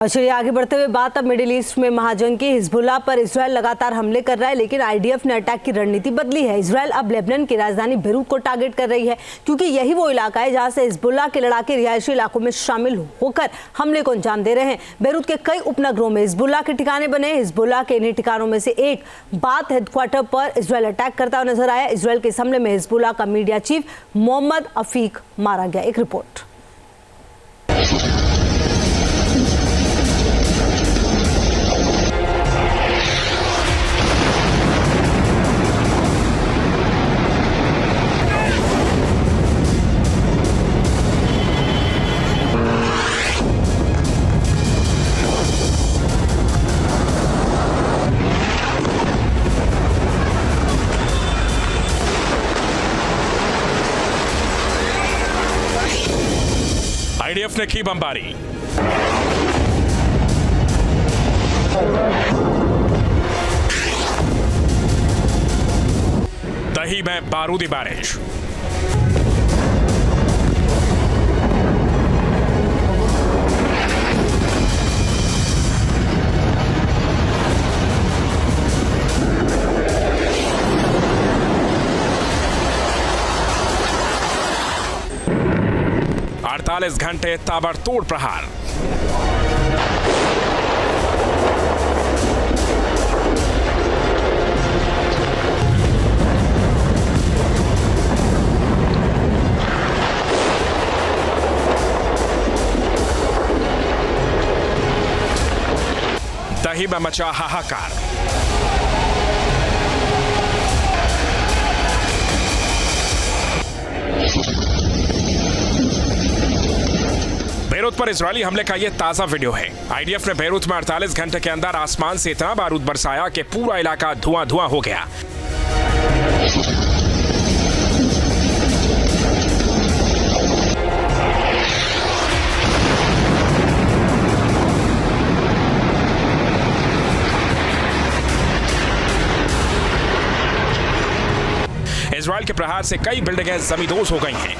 चलिए आगे बढ़ते हुए बात अब मिडिल ईस्ट में महाजंग की। हिजबुल्लाह पर इजराइल लगातार हमले कर रहा है, लेकिन आईडीएफ ने अटैक की रणनीति बदली है। इजराइल अब लेबनान की राजधानी बेरूत को टारगेट कर रही है, क्योंकि यही वो इलाका है जहां से हिजबुल्लाह के लड़ाके रिहायशी इलाकों में शामिल होकर हमले को अंजाम दे रहे हैं। बेरूत के कई उपनगरों में हिजबुल्लाह के ठिकाने बने। हिजबुल्लाह के इन्हीं ठिकानों में से एक बात हेडक्वार्टर पर इजराइल अटैक करता हुआ नजर आया। इजराइल के इस हमले में हिजबुल्लाह का मीडिया चीफ मोहम्मद अफीक मारा गया। एक रिपोर्ट। आईडीएफ ने की बमबारी। दही में बारूदी बारिश। अड़तालीस घंटे ताबड़तोड़ प्रहार। दही में मचा हाहाकार। बेरूत पर इजरायली हमले का यह ताजा वीडियो है। आईडीएफ ने बेरूत में 48 घंटे के अंदर आसमान से इतना बारूद बरसाया कि पूरा इलाका धुआं धुआं हो गया। इजरायल के प्रहार से कई बिल्डिंगें जमींदोज हो गई हैं।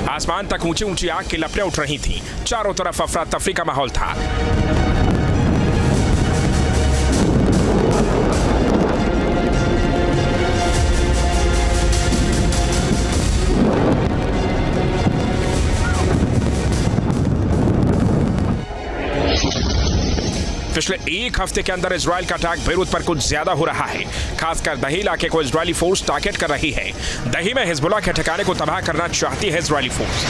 आसमान तक ऊंची ऊंची आग की लपटें उठ रही थीं। चारों तरफ अफरा तफरी का माहौल था। पिछले एक हफ्ते के अंदर इजराइल का अटैक बेरूत पर कुछ ज्यादा हो रहा है। खासकर दही इलाके को इजरायली फोर्स टारगेट कर रही है। दही में हिजबुल्लाह के ठिकाने को तबाह करना चाहती है इजरायली फोर्स।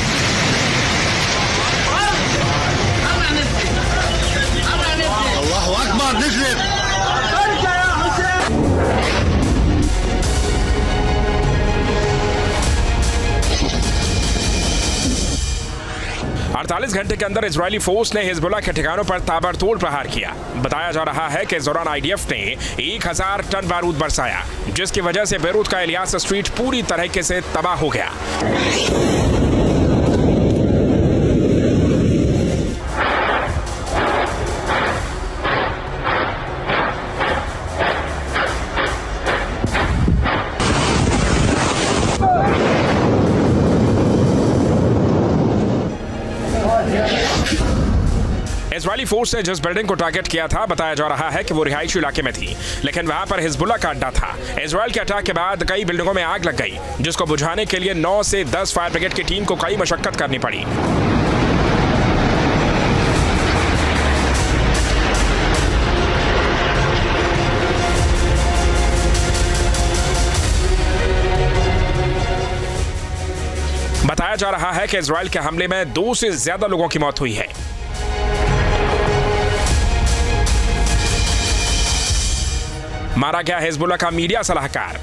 अल्लाहु अकबर। 48 घंटे के अंदर इजरायली फोर्स ने हिजबुल्लाह के ठिकानों पर ताबड़तोड़ प्रहार किया। बताया जा रहा है कि इस दौरान आईडीएफ ने 1000 टन बारूद बरसाया, जिसकी वजह से बेरूत का इलियास स्ट्रीट पूरी तरीके से तबाह हो गया। इजरायली फोर्स ने जिस बिल्डिंग को टारगेट किया था, बताया जा रहा है कि वो रिहायशी इलाके में थी, लेकिन वहां पर हिजबुल्लाह का अड्डा था। इजरायल के अटैक के बाद कई बिल्डिंगों में आग लग गई, जिसको बुझाने के लिए 9 से 10 फायर ब्रिगेड की टीम को कई मशक्कत करनी पड़ी। बताया जा रहा है कि इजरायल के हमले में 2 से ज्यादा लोगों की मौत हुई है। मारा गया हिजबुल्लाह का मीडिया सलाहकार।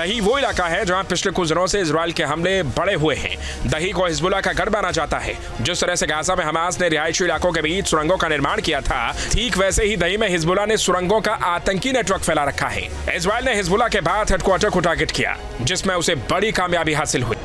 दही वो इलाका है जहां पिछले कुछ दिनों से इजराइल के हमले बढ़े हुए हैं। दही को हिजबुल्लाह का गढ़ माना जाता है। जिस तरह से गाजा में हमास ने रिहायशी इलाकों के बीच सुरंगों का निर्माण किया था, ठीक वैसे ही दही में हिजबुल्लाह ने सुरंगों का आतंकी नेटवर्क फैला रखा है। इजराइल ने हिजबुल्लाह के बाद हेडक्वार्टर को टारगेट किया, जिसमें उसे बड़ी कामयाबी हासिल हुई।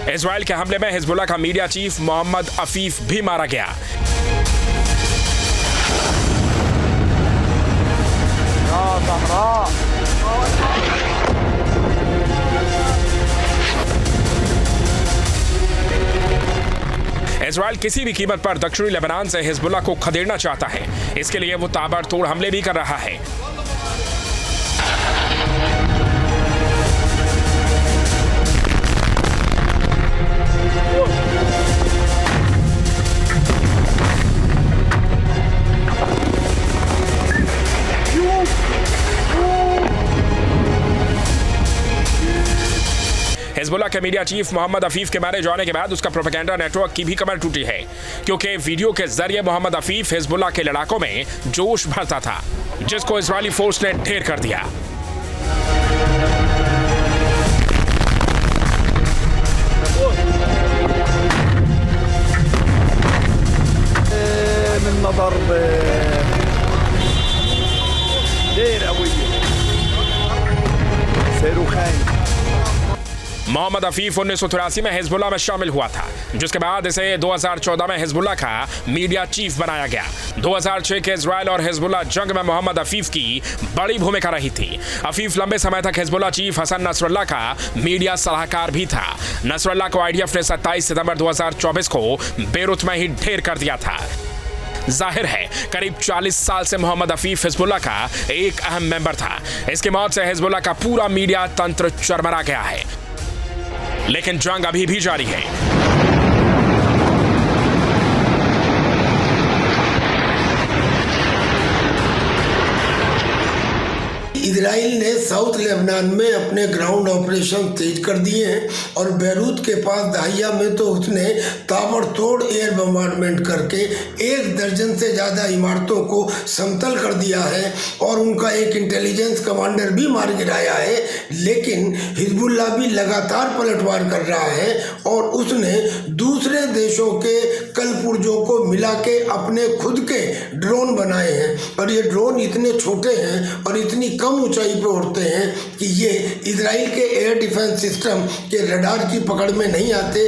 इजराइल के हमले में हिजबुल्लाह का मीडिया चीफ मोहम्मद अफीफ भी मारा गया। इजराइल किसी भी कीमत पर दक्षिणी लेबनान से हिजबुल्लाह को खदेड़ना चाहता है। इसके लिए वो ताबड़तोड़ हमले भी कर रहा है। हिजबुल्लाह के मीडिया चीफ मोहम्मद अफीफ के मारे जाने के बाद उसका प्रोपेगेंडा नेटवर्क की भी कमर टूटी है, क्योंकि वीडियो के जरिए मोहम्मद अफीफ हिजबुल्लाह के लड़ाकों में जोश भरता था, जिसको इजरायली फोर्स ने ढेर कर दिया। मोहम्मद अफीफ 1983 में हिजबुल्लाह में शामिल हुआ था, जिसके बाद इसे 2014 में हिजबुल्लाह का मीडिया चीफ बनाया गया। 2006 के इजराइल और हिजबुल्लाह जंग में मोहम्मद अफीफ की बड़ी भूमिका रही थी। अफीफ लंबे समय तक हिजबुल्लाह चीफ हसन नसरुल्लाह का मीडिया सलाहकार भी था। नसरुल्लाह को आईडीएफ ने 27 सितंबर 2024 को बेरूत में ही ढेर कर दिया था। जाहिर है करीब 40 साल से मोहम्मद अफीफ हिजबुल्लाह का एक अहम मेंबर था। इसकी मौत से हिजबुल्लाह का पूरा मीडिया तंत्र चरमरा गया है, लेकिन जंग अभी भी जारी है। इजराइल ने साउथ लेबनान में अपने ग्राउंड ऑपरेशन तेज कर दिए हैं और बैरूत के पास दाहिया में तो उसने ताबड़तोड़ एयर बम्बार्डमेंट करके 1 दर्जन से ज़्यादा इमारतों को समतल कर दिया है और उनका एक इंटेलिजेंस कमांडर भी मार गिराया है। लेकिन हिजबुल्लाह भी लगातार पलटवार कर रहा है और उसने दूसरे देशों के कलपुर्जों को मिला के अपने खुद के ड्रोन बनाए हैं और ये ड्रोन इतने छोटे हैं और इतनी कम ऊंचाई पे उड़ते हैं कि ये इजराइल के एयर डिफेंस सिस्टम के रडार की पकड़ में नहीं आते।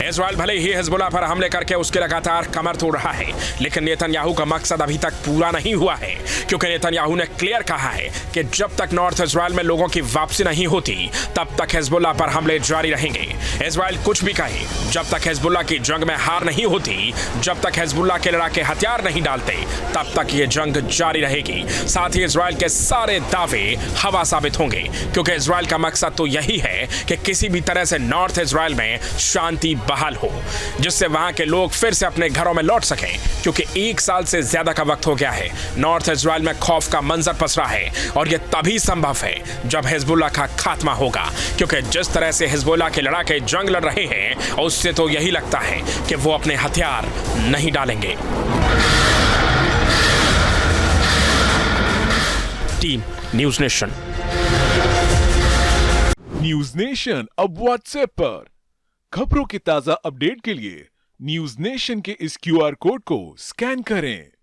इजराइल भले ही हिजबुल्लाह पर हमले करके उसके लगातार कमर तोड़ रहा है, लेकिन नेतन्याहू का मकसद अभी तक पूरा नहीं हुआ है, क्योंकि नेतन्याहू ने क्लियर कहा है कि जब तक नॉर्थ इजराइल में लोगों की वापसी नहीं होती तब तक हिजबुल्लाह पर हमले जारी रहेंगे। इजराइल कुछ भी कहे, जब तक हिजबुल्लाह की जंग में हार नहीं होती, जब तक हिजबुल्लाह के लड़ाके हथियार नहीं डालते, तब तक ये जंग जारी रहेगी। साथ ही इजराइल के सारे दावे हवा साबित होंगे, क्योंकि इजराइल का मकसद तो यही है कि किसी भी तरह से नॉर्थ इजराइल में शांति बहाल हो, जिससे वहां के लोग फिर से अपने घरों में लौट सकें, क्योंकि 1 साल से ज्यादा का वक्त हो गया है। नॉर्थ इजराइल में खौफ का मंजर पसरा है और यह तभी संभव है जब हिजबुल्लाह का खात्मा होगा, क्योंकि जिस तरह से हिजबुल्लाह के लड़ाके जंग लड़ रहे हैं, उससे तो यही लगता है कि वो अपने हथियार नहीं डालेंगे। Team news nation. News nation अब व्हाट्सएप पर खबरों की ताजा अपडेट के लिए न्यूज़ नेशन के इस QR कोड को स्कैन करें।